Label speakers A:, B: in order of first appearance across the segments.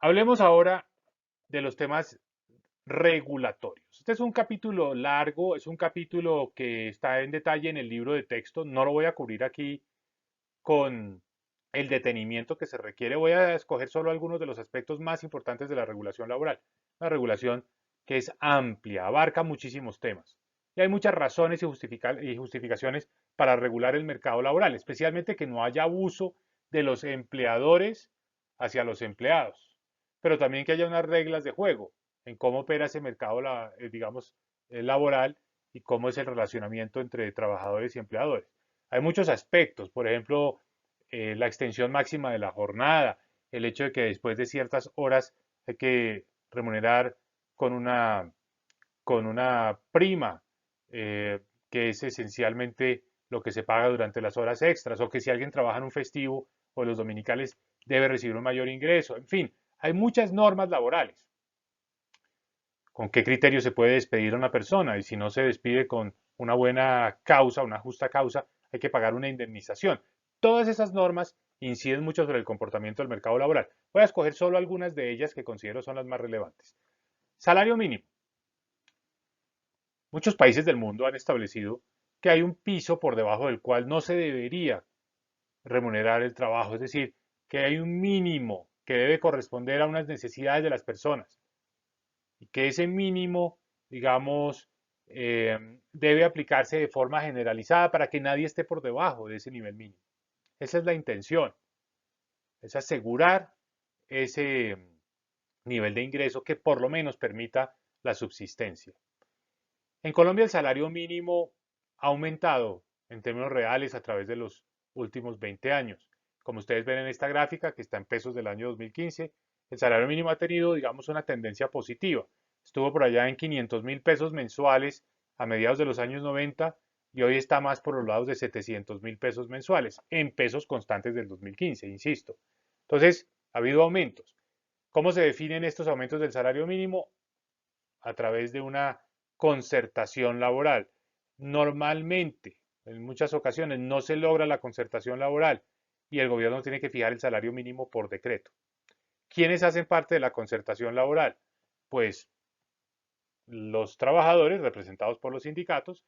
A: Hablemos ahora de los temas regulatorios. Este es un capítulo largo, es un capítulo que está en detalle en el libro de texto. No lo voy a cubrir aquí con el detenimiento que se requiere. Voy a escoger solo algunos de los aspectos más importantes de la regulación laboral. Una regulación que es amplia, abarca muchísimos temas. Y hay muchas razones y justificaciones para regular el mercado laboral, especialmente que no haya abuso de los empleadores hacia los empleados, pero también que haya unas reglas de juego en cómo opera ese mercado, digamos, laboral y cómo es el relacionamiento entre trabajadores y empleadores. Hay muchos aspectos, por ejemplo, la extensión máxima de la jornada, el hecho de que después de ciertas horas hay que remunerar con una, con una prima, que es esencialmente lo que se paga durante las horas extras, o que si alguien trabaja en un festivo o los dominicales debe recibir un mayor ingreso. En fin, hay muchas normas laborales. ¿Con qué criterio se puede despedir a una persona? Y si no se despide con una buena causa, una justa causa, hay que pagar una indemnización. Todas esas normas inciden mucho sobre el comportamiento del mercado laboral. Voy a escoger solo algunas de ellas que considero son las más relevantes. Salario mínimo. Muchos países del mundo han establecido que hay un piso por debajo del cual no se debería remunerar el trabajo, es decir, que hay un mínimo que debe corresponder a unas necesidades de las personas y que ese mínimo, digamos, debe aplicarse de forma generalizada para que nadie esté por debajo de ese nivel mínimo. Esa es la intención, es asegurar ese nivel de ingreso que por lo menos permita la subsistencia. En Colombia el salario mínimo ha aumentado en términos reales a través de los últimos 20 años. Como ustedes ven en esta gráfica, que está en pesos del año 2015, el salario mínimo ha tenido, digamos, una tendencia positiva. Estuvo por allá en 500.000 pesos mensuales a mediados de los años 90 y hoy está más por los lados de 700.000 pesos mensuales, en pesos constantes del 2015, insisto. Entonces, ha habido aumentos. ¿Cómo se definen estos aumentos del salario mínimo? A través de una concertación laboral. Normalmente, en muchas ocasiones, no se logra la concertación laboral y el gobierno tiene que fijar el salario mínimo por decreto. ¿Quiénes hacen parte de la concertación laboral? Pues los trabajadores representados por los sindicatos,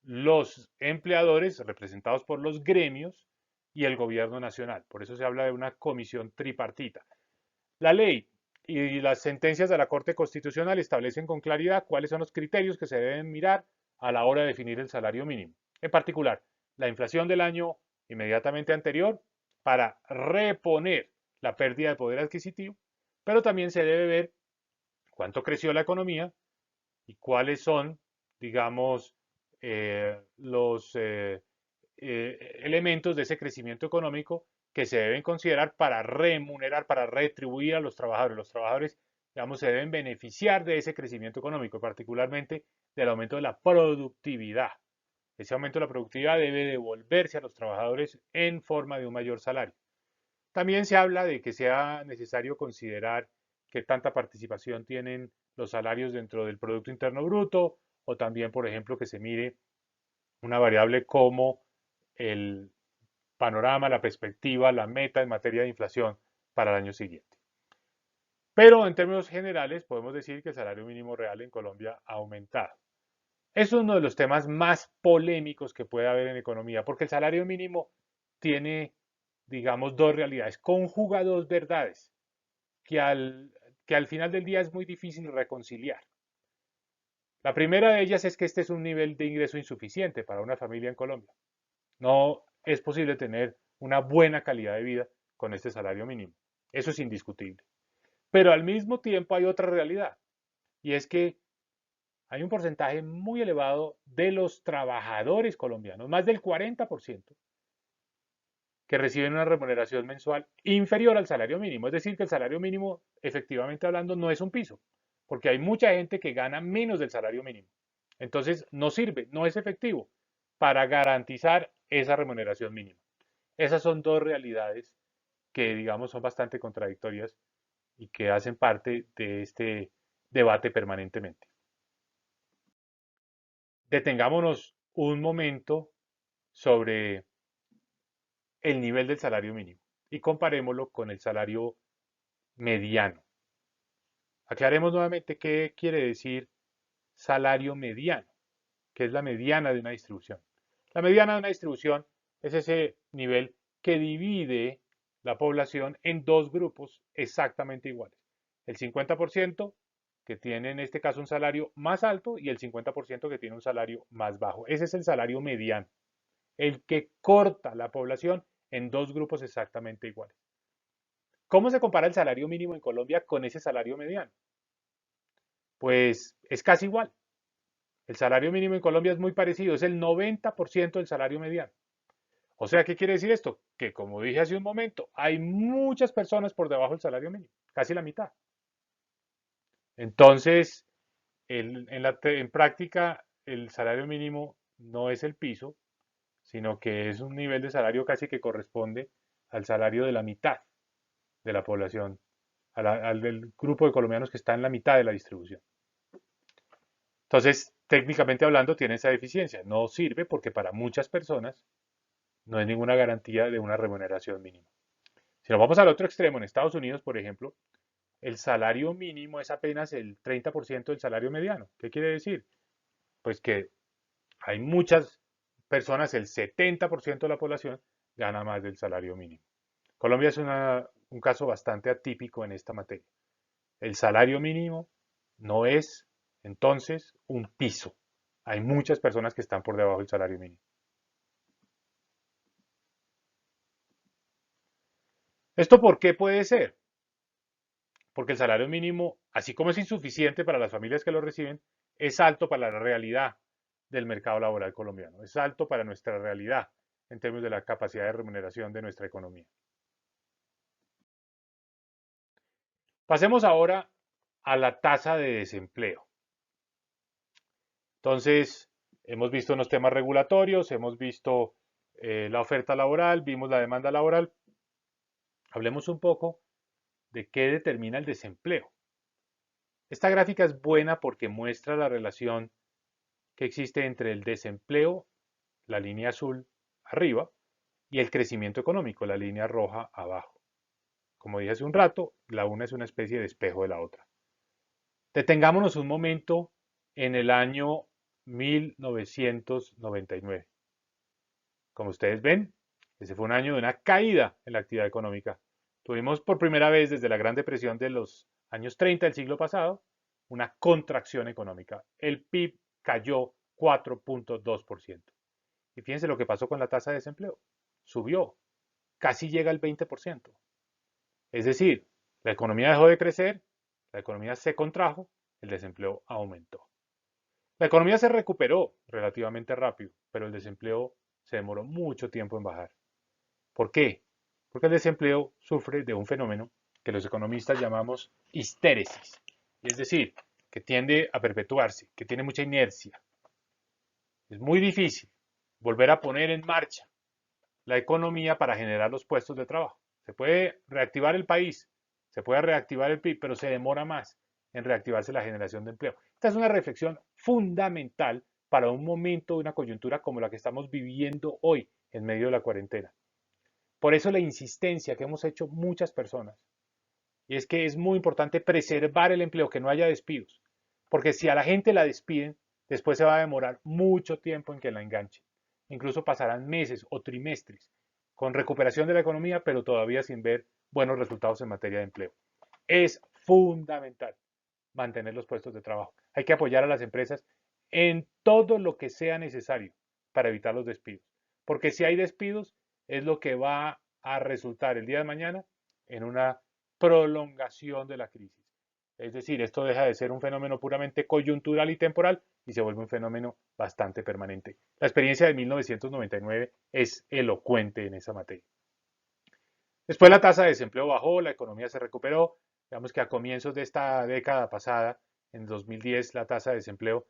A: los empleadores representados por los gremios y el gobierno nacional. Por eso se habla de una comisión tripartita. La ley y las sentencias de la Corte Constitucional establecen con claridad cuáles son los criterios que se deben mirar a la hora de definir el salario mínimo. En particular, la inflación del año inmediatamente anterior para reponer la pérdida de poder adquisitivo, pero también se debe ver cuánto creció la economía y cuáles son, digamos, los elementos de ese crecimiento económico que se deben considerar para remunerar, para retribuir a los trabajadores. Los trabajadores, digamos, se deben beneficiar de ese crecimiento económico, particularmente del aumento de la productividad. Ese aumento de la productividad debe devolverse a los trabajadores en forma de un mayor salario. También se habla de que sea necesario considerar qué tanta participación tienen los salarios dentro del Producto Interno Bruto o también, por ejemplo, que se mire una variable como el panorama, la perspectiva, la meta en materia de inflación para el año siguiente. Pero en términos generales podemos decir que el salario mínimo real en Colombia ha aumentado. Es uno de los temas más polémicos que puede haber en economía, porque el salario mínimo tiene, digamos, dos realidades, conjuga dos verdades que al final del día es muy difícil reconciliar. La primera de ellas es que este es un nivel de ingreso insuficiente para una familia en Colombia. No es posible tener una buena calidad de vida con este salario mínimo. Eso es indiscutible. Pero al mismo tiempo hay otra realidad, y es que hay un porcentaje muy elevado de los trabajadores colombianos, más del 40%, que reciben una remuneración mensual inferior al salario mínimo. Es decir, que el salario mínimo, efectivamente hablando, no es un piso, porque hay mucha gente que gana menos del salario mínimo. Entonces, no sirve, no es efectivo para garantizar esa remuneración mínima. Esas son dos realidades que, digamos, son bastante contradictorias y que hacen parte de este debate permanentemente. Detengámonos un momento sobre el nivel del salario mínimo y comparémoslo con el salario mediano. Aclaremos nuevamente qué quiere decir salario mediano, que es la mediana de una distribución. La mediana de una distribución es ese nivel que divide la población en dos grupos exactamente iguales. El 50% que tiene en este caso un salario más alto y el 50% que tiene un salario más bajo. Ese es el salario mediano, el que corta la población en dos grupos exactamente iguales. ¿Cómo se compara el salario mínimo en Colombia con ese salario mediano? Pues es casi igual. El salario mínimo en Colombia es muy parecido, es el 90% del salario mediano. O sea, ¿qué quiere decir esto? Que como dije hace un momento, hay muchas personas por debajo del salario mínimo, casi la mitad. Entonces, en práctica, el salario mínimo no es el piso, sino que es un nivel de salario casi que corresponde al salario de la mitad de la población, al del grupo de colombianos que está en la mitad de la distribución. Entonces, técnicamente hablando, tiene esa deficiencia. No sirve porque para muchas personas no es ninguna garantía de una remuneración mínima. Si nos vamos al otro extremo, en Estados Unidos, por ejemplo, el salario mínimo es apenas el 30% del salario mediano. ¿Qué quiere decir? Pues que hay muchas personas, el 70% de la población gana más del salario mínimo. Colombia es un caso bastante atípico en esta materia. El salario mínimo no es entonces un piso. Hay muchas personas que están por debajo del salario mínimo. ¿Esto por qué puede ser? Porque el salario mínimo, así como es insuficiente para las familias que lo reciben, es alto para la realidad del mercado laboral colombiano, es alto para nuestra realidad en términos de la capacidad de remuneración de nuestra economía. Pasemos ahora a la tasa de desempleo. Entonces, hemos visto unos temas regulatorios, hemos visto la oferta laboral, vimos la demanda laboral. Hablemos un poco de qué determina el desempleo. Esta gráfica es buena porque muestra la relación que existe entre el desempleo, la línea azul arriba, y el crecimiento económico, la línea roja abajo. Como dije hace un rato, la una es una especie de espejo de la otra. Detengámonos un momento en el año 1999. Como ustedes ven, ese fue un año de una caída en la actividad económica. Tuvimos por primera vez desde la Gran Depresión de los años 30 del siglo pasado una contracción económica. El PIB cayó 4.2%. Y fíjense lo que pasó con la tasa de desempleo. Subió, casi llega al 20%. Es decir, la economía dejó de crecer, la economía se contrajo, el desempleo aumentó. La economía se recuperó relativamente rápido, pero el desempleo se demoró mucho tiempo en bajar. ¿Por qué? Porque el desempleo sufre de un fenómeno que los economistas llamamos histéresis, es decir, que tiende a perpetuarse, que tiene mucha inercia. Es muy difícil volver a poner en marcha la economía para generar los puestos de trabajo. Se puede reactivar el país, se puede reactivar el PIB, pero se demora más en reactivarse la generación de empleo. Esta es una reflexión fundamental para un momento de una coyuntura como la que estamos viviendo hoy en medio de la cuarentena. Por eso la insistencia que hemos hecho muchas personas, y es que es muy importante preservar el empleo, que no haya despidos, porque si a la gente la despiden, después se va a demorar mucho tiempo en que la enganchen. Incluso pasarán meses o trimestres con recuperación de la economía, pero todavía sin ver buenos resultados en materia de empleo. Es fundamental mantener los puestos de trabajo. Hay que apoyar a las empresas en todo lo que sea necesario para evitar los despidos. Porque si hay despidos, es lo que va a resultar el día de mañana en una prolongación de la crisis. Es decir, esto deja de ser un fenómeno puramente coyuntural y temporal y se vuelve un fenómeno bastante permanente. La experiencia de 1999 es elocuente en esa materia. Después la tasa de desempleo bajó, la economía se recuperó. Digamos que a comienzos de esta década pasada, en 2010, la tasa de desempleo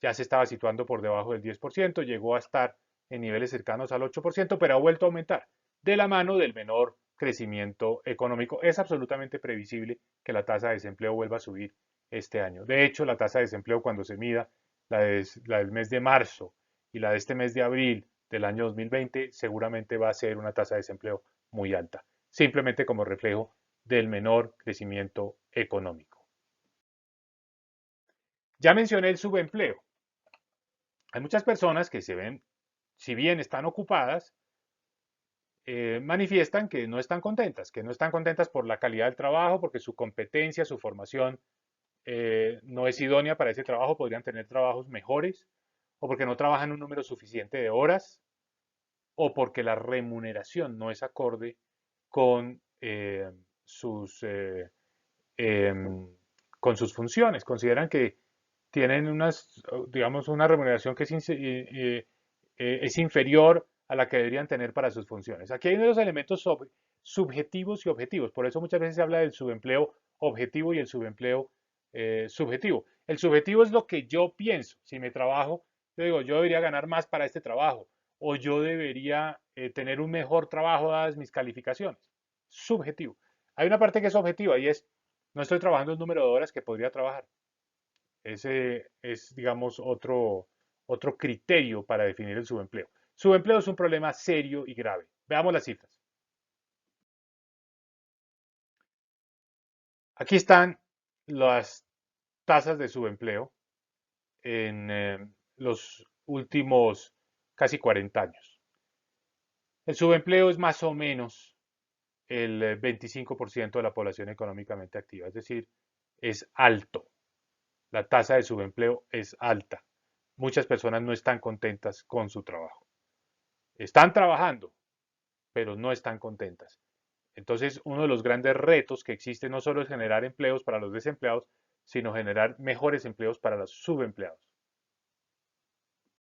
A: ya se estaba situando por debajo del 10%, llegó a estar en niveles cercanos al 8%, pero ha vuelto a aumentar de la mano del menor crecimiento económico. Es absolutamente previsible que la tasa de desempleo vuelva a subir este año. De hecho, la tasa de desempleo cuando se mida, la del mes de marzo y la de este mes de abril del año 2020, seguramente va a ser una tasa de desempleo muy alta simplemente como reflejo del menor crecimiento económico. Ya mencioné el subempleo. Hay muchas personas que se ven, si bien están ocupadas, manifiestan que no están contentas por la calidad del trabajo, porque su competencia, su formación no es idónea para ese trabajo, podrían tener trabajos mejores, o porque no trabajan un número suficiente de horas, o porque la remuneración no es acorde con sus em, con sus funciones. Consideran que tienen digamos, una remuneración que es inferior a la que deberían tener para sus funciones. Aquí hay unos elementos subjetivos y objetivos. Por eso muchas veces se habla del subempleo objetivo y el subempleo subjetivo. El subjetivo es lo que yo pienso. Si me trabajo, yo digo, yo debería ganar más para este trabajo o yo debería tener un mejor trabajo dadas mis calificaciones. Subjetivo. Hay una parte que es objetiva y es, no estoy trabajando el número de horas que podría trabajar. Ese es, digamos, otro criterio para definir el subempleo. Subempleo es un problema serio y grave. Veamos las cifras. Aquí están las tasas de subempleo en los últimos casi 40 años. El subempleo es más o menos el 25% de la población económicamente activa, es decir, es alto. La tasa de subempleo es alta. Muchas personas no están contentas con su trabajo. Están trabajando, pero no están contentas. Entonces, uno de los grandes retos que existe no solo es generar empleos para los desempleados, sino generar mejores empleos para los subempleados.